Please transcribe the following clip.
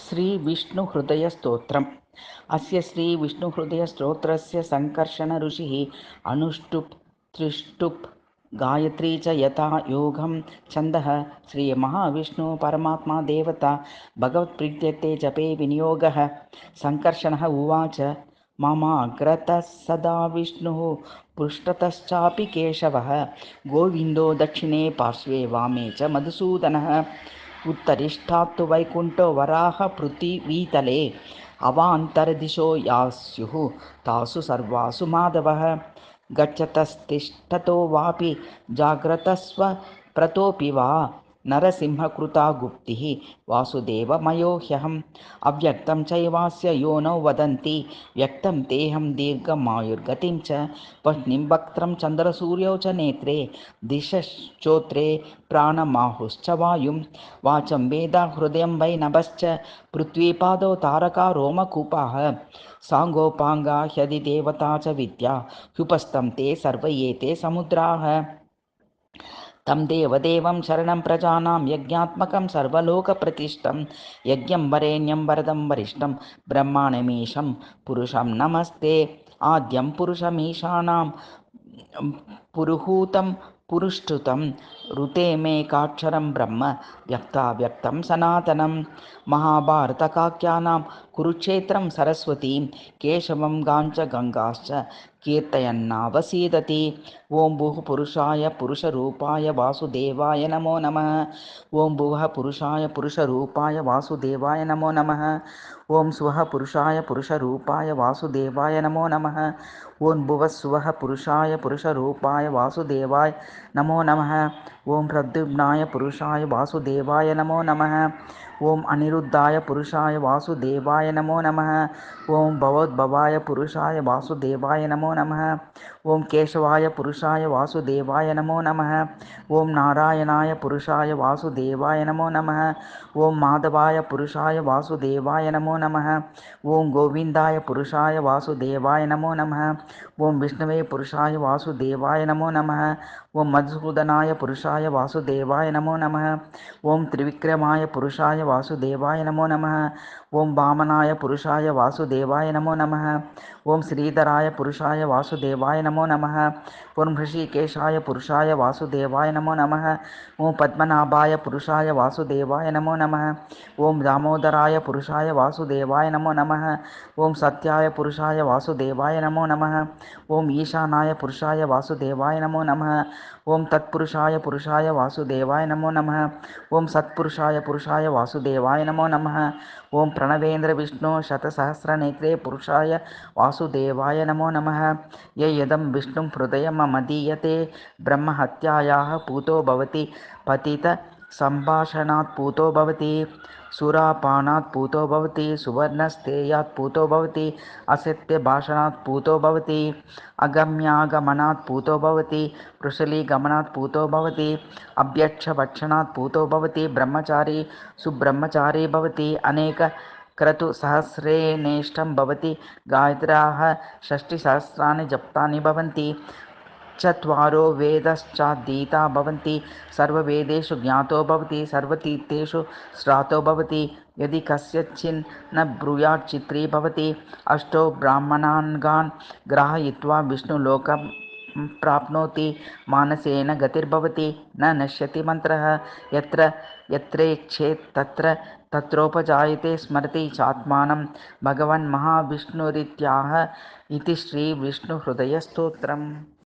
श्रीविष्णुहृदयस्तोत्रम्। अस्य श्रीविष्णुहृदयस्तोत्रस्य सङ्कर्षणऋषिः अनुष्टुप् त्रिष्टुप् गायत्री च यथा योगं छन्दः श्रीमहाविष्णु परमात्मा देवता भगवत्प्रीत्यर्थे जपे विनियोगः। सङ्कर्षणः उवाच ममाग्रतः सदा विष्णुः पृष्ठतश्चापि केशवः गोविन्दो दक्षिणे पार्श्वे वामे च मधुसूदनः उत्तरिष्ठात्तु वैकुण्ठो वराह पृथिवीतले अवान्तरदिशो याः स्युः तासु सर्वासु माधवः गच्छतस्तिष्ठतो वापि जाग्रतस्वप्रतोऽपि वा नरसिंहकृता गुप्तिः वासुदेवमयो ह्यहम् अव्यक्तं चैवास्य योनौ वदन्ति व्यक्तं तेऽहं दीर्घमायुर्गतिं च पत्नीं वक्त्रं चन्द्रसूर्यौ च नेत्रे दिशश्चोत्रे प्राणमाहुश्च वायुं वाचं वेदा हृदयं वै नभश्च पृथ्वीपादौ तारका रोमकूपाः साङ्गोपाङ्गा ह्यधिदेवता च विद्या ह्युपस्थं ते सर्व एते समुद्राः तं देवदेवं शरणं प्रजानां यज्ञात्मकं सर्वलोकप्रतिष्ठं यज्ञं वरेण्यं वरदं वरिष्ठं ब्रह्माणमीशं पुरुषं नमस्ते आद्यं पुरुषमीशानां पुरुहूतं पुरुष्टुतं ऋतेमेकाक्षरं ब्रह्म व्यक्ताव्यक्तं सनातनं महाभारतकाख्यानां कुरुक्षेत्रं सरस्वतीं केशवं गाञ्च गङ्गाश्च कीर्तयन्नावसीदति ॐ भुः पुरुषाय पुरुषरूपाय वासुदेवाय नमो नमः ॐ भुवः पुरुषाय पुरुषरूपाय वासुदेवाय नमो नमः ॐ स्वः पुरुषाय पुरुषरूपाय वासुदेवाय नमो नमः ॐ भुवः स्वः पुरुषाय पुरुषरूपाय वासुदेवाय नमो नमः ॐ प्रद्युम्नाय पुरुषाय वासुदेवाय नमो नमः ॐ अनिरुद्धाय पुरुषाय वासुदेवाय नमो नमः ॐ भवोद्भवाय पुरुषाय वासुदेवाय नमो नमः ॐ केशवाय पुरुषाय वासुदेवाय नमो नमः ॐ नारायणाय पुरुषाय वासुदेवाय नमो नमः ॐ माधवाय पुरुषाय वासुदेवाय नमो नमः ॐ गोविन्दाय पुरुषाय वासुदेवाय नमो नमः ॐ विष्णवे पुरुषाय वासुदेवाय नमो नमः ॐ मधुसूदनाय पुरुषाय वासुदेवाय नमो नमः ॐ त्रिविक्रमाय पुरुषाय वासुदेवाय नमो नमः ॐ वामनाय पुरुषाय वासुदेवाय नमो नमः ॐ श्रीधराय पुरुषाय वासुदेवाय नमो नमः ॐ ऋषिकेशाय पुरुषाय वासुदेवाय नमो नमः ॐ पद्मनाभाय पुरुषाय वासुदेवाय नमो नमः ॐ दामोदराय पुरुषाय वासुदेवाय नमो नमः ॐ सत्याय पुरुषाय वासुदेवाय नमो नमः ॐ ईशानाय पुरुषाय वासुदेवाय नमो नमः ॐ तत्पुरुषाय पुरुषाय वासुदेवाय नमो नमः ॐ सत्पुरुषाय पुरुषाय वासुदेवाय नमो नमः ॐ प्रणवेन्द्र विष्णु शतसहस्रनेत्रे पुरुषाय वासुदेवाय नमो नमः य यदं विष्णुं हृदयमधीयते ब्रह्महत्यायाः पूतो भवति पतितसम्भाषणात् पूतो भवति सुरापानात् पूतो भवति सुवर्णस्तेयात् पूतो भवति असत्यभाषणात् पूतो भवति अगम्यागमनात् पूतो भवति वृषलीगमनात् पूतो भवति अभ्यक्षभक्षणात् पूतो भवति ब्रह्मचारी सुब्रह्मचारी भवति अनेकक्रतुसहस्रेणेष्टं भवति गायत्र्याः षष्टिसहस्राणि जप्तानि भवन्ति चत्वारो वेदश्चाधीता भवन्ति सर्ववेदेषु ज्ञातो भवति सर्वतीर्थेषु श्रातो भवति यदि कस्यचिन्न ब्रूयात् चित्री भवति अष्टो ब्राह्मणान्गान् ग्राहयित्वा विष्णुलोकं प्राप्नोति मानसेन गतिर्भवति न नश्यति मन्त्रः यत्र यत्रेच्छेत् तत्र तत्रोपजायते स्मरति चात्मानं भगवन् महाविष्णुरित्याह इति श्रीविष्णुहृदयस्तोत्रम्।